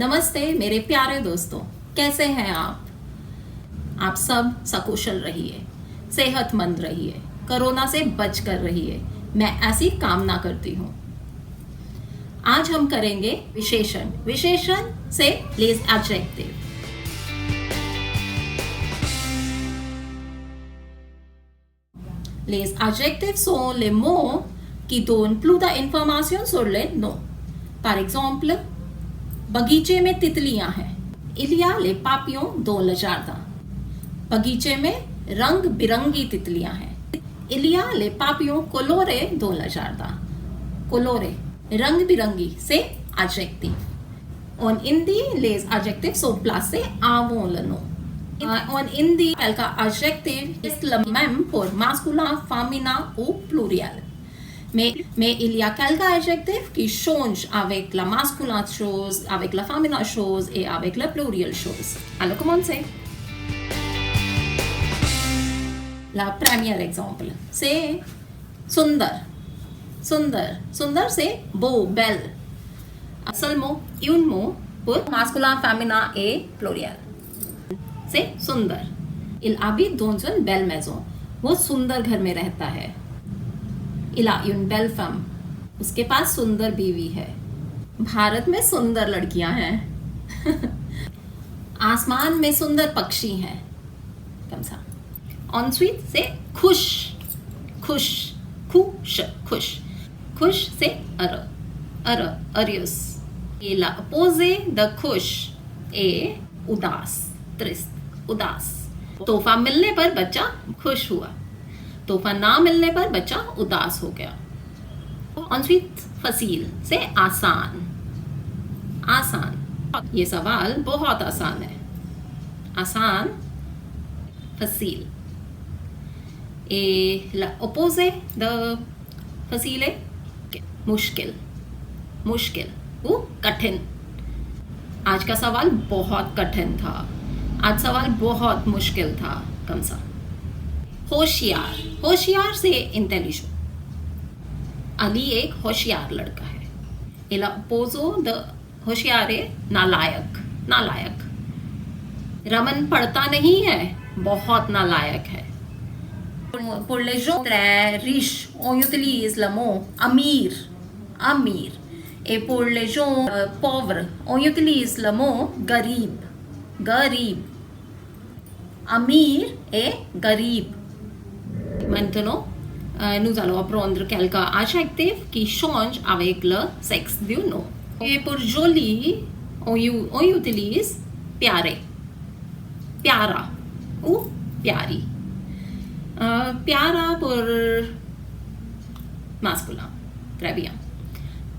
नमस्ते मेरे प्यारे दोस्तों, कैसे हैं आप? आप सब सकुशल रहिए, सेहतमंद रहिए, कोरोना से बच कर रहिए। मैं ऐसी कामना करती हूँ। आज हम करेंगे विशेषण। विशेषण से les adjectifs। Les adjectifs sont les mots qui donnent plus d'informations sur les noms. Par exemple, बगीचे में तितलियां हैं। Il y a les papillons dans le jardin। बगीचे में रंग बिरंगी तितलियां हैं। Il y a les papillons colorés dans le jardin। coloré रंग बिरंगी से adjectif। En hindi, les adjectifs sont placés avant le nom। En hindi, quelques adjectifs est le même pour masculin, féminin ou pluriel। Mais il y a quelques adjectifs qui changent avec la masculine chose, avec la féminin chose et avec la pluriel chose। Alors, commencez। La première exemple, c'est सुंदर। सुंदर सुंदर से beau, belle। असल mot, un mot pour masculin, féminin et pluriel। c'est सुंदर। Il habite dans une belle maison। वो सुंदर घर में रहता है। Il a une belle femme। उसके पास सुंदर बीवी है। भारत में सुंदर लड़कियां हैं। आसमान में सुंदर पक्षी हैं। कम सा। Ensuite से खुश। खुश खुश खुश खुश से aureus. Et la opposé de खुश est उदास, triste, उदास। तोहफा मिलने पर बच्चा खुश हुआ, तोहफा ना मिलने पर बच्चा उदास हो गया। Ensuite फसील से आसान। आसान, ये सवाल बहुत आसान है। आसान, फसील। Et l'opposé de फसील है मुश्किल। मुश्किल वो कठिन। आज का सवाल बहुत कठिन था। आज सवाल बहुत मुश्किल था। कम सा। होशियार। होशियार से इंटेलिजेंट। अली एक होशियार लड़का है। इला पोजो द होशियार है नालायक। नालायक। रमन पढ़ता नहीं है, बहुत नालायक है। Pour les gens très riches, on utilise le mot amir, amir. Et pour les gens pauvres, on utilise le mot garib, garib. Amir et garib. Maintenant, nous allons apprendre quelques adjectifs qui changent avec le sexe du nom. Et pour joli, on utilise प्यारे, प्यारा ou प्यारी। प्यारा pour masculin, très bien।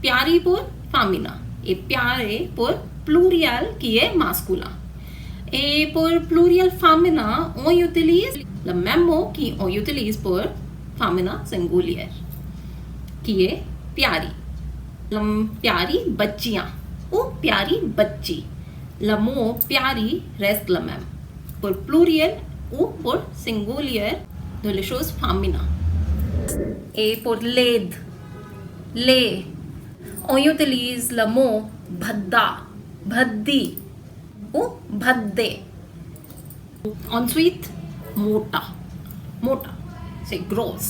प्यारी pour féminin et प्यारे pour pluriel qui est masculin। Et pour pluriel féminin, on utilise le même mot qu'on utilise pour féminin singulier qui est प्यारी। प्यारी बच्चियाँ ou प्यारी बच्ची। Le mot प्यारी reste le même pour pluriel ou pour singulier de les choses féminines। Et pour laid, laid, on utilise le mot भद्दा, भद्दी ou भद्दे। Ensuite, मोटा, मोटा c'est gros,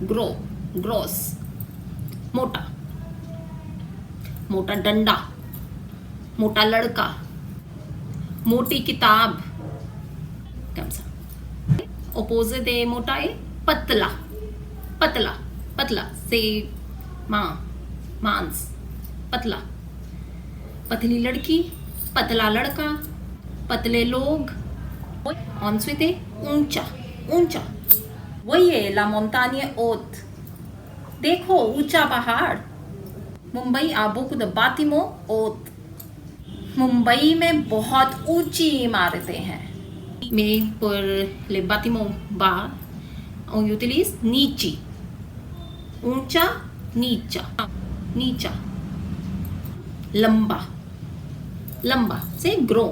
gros, gross, मोटा। मोटा डंडा, मोटा लड़का, मोटी किताब। कम सा। opposite है मोटा है पतला, पतला, पतला से मांस, पतला। पतली लड़की, पतला लड़का, पतले लोग। Ensuite है ऊंचा, ऊंचा। वही है la montagne haute। देखो ऊंचा पहाड़। Mumbai a beaucoup de bâtiments hauts। Mumbai में बहुत ऊंची इमारतें हैं। Mais pour les bâtiments bas, on utilise नीची। ऊंचा, नीचा, नीचा। लंबा, लंबा से ग्रो।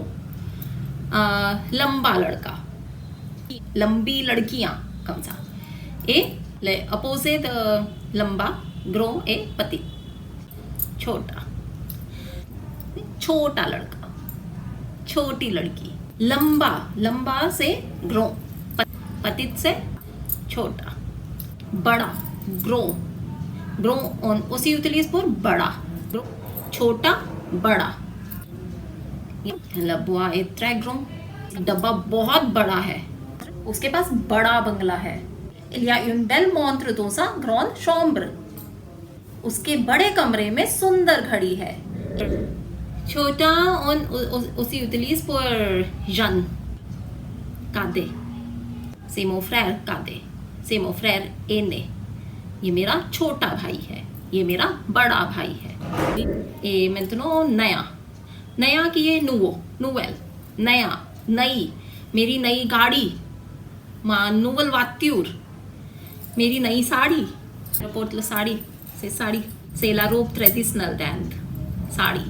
लंबा लड़का, लंबी लड़कियां। कम सा। ए ले अपोजिट लंबा ग्रो ए पति छोटा। छोटा लड़का, छोटी लड़की। लंबा, लंबा से ग्रो, पतित से छोटा। बड़ा, grow, grow on aussi utilise pour बड़ा, छोटा बड़ा। Le bois est très grand, डब्बा बहुत बड़ा है, उसके पास बड़ा बंगला है। Il y a une belle montre dans sa grande chambre, उसके बड़े कमरे में सुंदर घड़ी है। छोटा on aussi utilise pour jeune, cadet, c'est mon frère cadet, c'est mon frère aîné, ये मेरा छोटा भाई है, ये मेरा बड़ा भाई है। ए maintenant नया, नया की ये nouveau, nouvelle, नया, नई, मेरी नई गाड़ी, ma nouvelle voiture, मेरी नई sari, porte la sari, c'est la robe traditionnelle d'Inde, sari,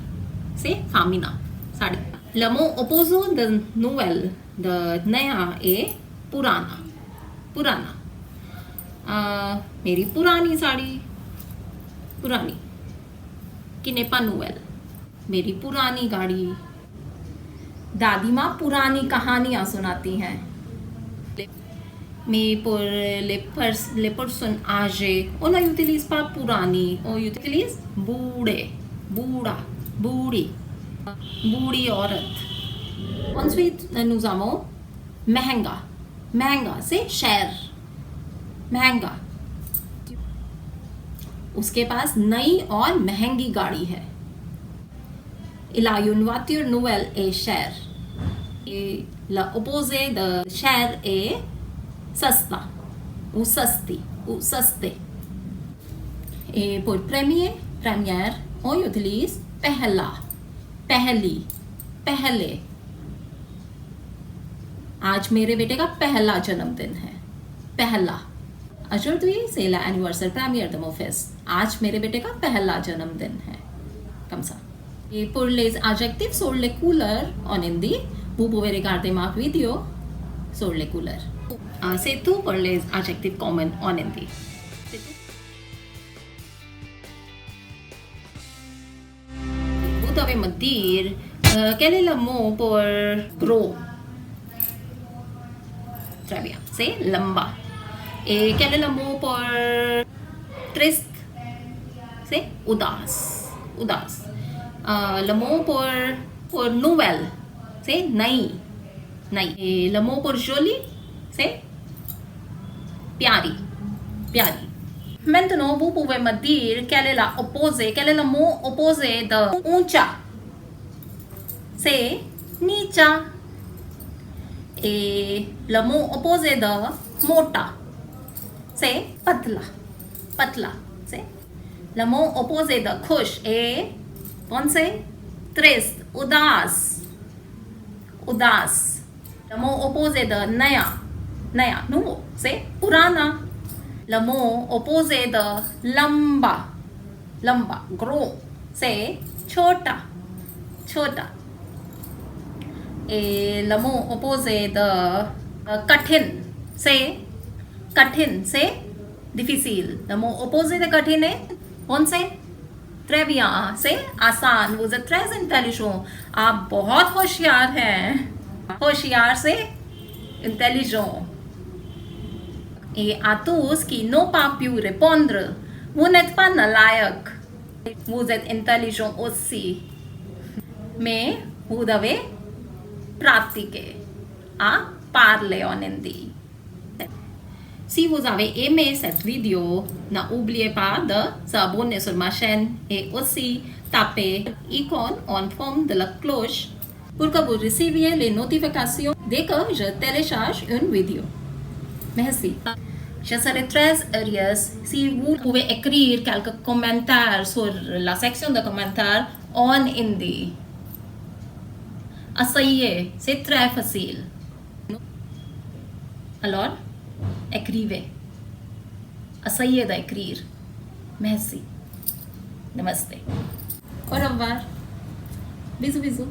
c'est féminin, sari. Le mot opposé de nouvelle, de नया est पुराना, पुराना। मेरी पुरानी साड़ी, पुरानी, qui n'est pas nouvelle, मेरी पुरानी गाड़ी। दादी माँ पुरानी कहानियाँ सुनाती हैं। Mais pour les personnes âgées, on n'utilise pas पुरानी, on utilise बूढ़े, बूढ़ा, बूढ़ी, बूढ़ी औरत। Ensuite, nous avons महंगा, महंगा से cher, महंगा, उसके पास नई और महंगी गाड़ी है। Il a une voiture nouvelle et chère, et l'opposé de cher est सस्ता, ou सस्ती, ou सस्ते। Et pour premier, première, on utilise पहला, पहली, पहले। आज मेरे बेटे का पहला जन्मदिन है, पहला। Aujourd'hui, c'est l'anniversaire premier de mon fils. आज मेरे बेटे का पहला जन्मदिन है, comme ça. Et pour les adjectifs sur les couleurs en hindi, vous pouvez regarder ma vidéo sur les couleurs. C'est tout pour les adjectifs communs en hindi. Vous devez me dire quel est le mot pour gros. Très bien, c'est lamba. Et quel est le mot pour triste? C'est udas, udas. Le mot pour nouvelle, c'est nai, nai. Et le mot pour joli, c'est प्यारी, प्यारी। Maintenant, vous pouvez me dire quel est l'opposé, quel est le mot opposé de ऊंचा? C'est नीचा। Et le mot opposé de मोटा, c'est पतला, पतला। C'est le mot opposé de खुश est कौन से? triste, उदास, उदास। Le mot opposé de नया, नया, nouveau, c'est पुराना। Le mot opposé de लंबा, लंबा, gros, c'est छोटा, छोटा। Et le mot opposé de कठिन, c'est difficile। Le mot opposé de कठिन है कौन से? Très bien, c'est आसान। Vous êtes très intelligent, आप बहुत होशियार हैं। होशियार से intelligent। Et à tous qui n'ont pas pu répondre, vous n'êtes pas nalayak, vous êtes intelligent aussi, mais vous devez pratiquer à parler en hindi. Si vous avez aimé cette vidéo, n'oubliez pas de s'abonner sur ma chaîne et aussi taper l'icône en forme de la cloche pour que vous receviez les notifications dès que je télécharge une vidéo. Merci. Je serai très heureuse si vous pouvez écrire quelques commentaires sur la section de commentaires en hindi. Essayez, c'est très facile. Alors, écrivez. Essayez d'écrire. Merci. Namaste. Au revoir. Bisous, bisous.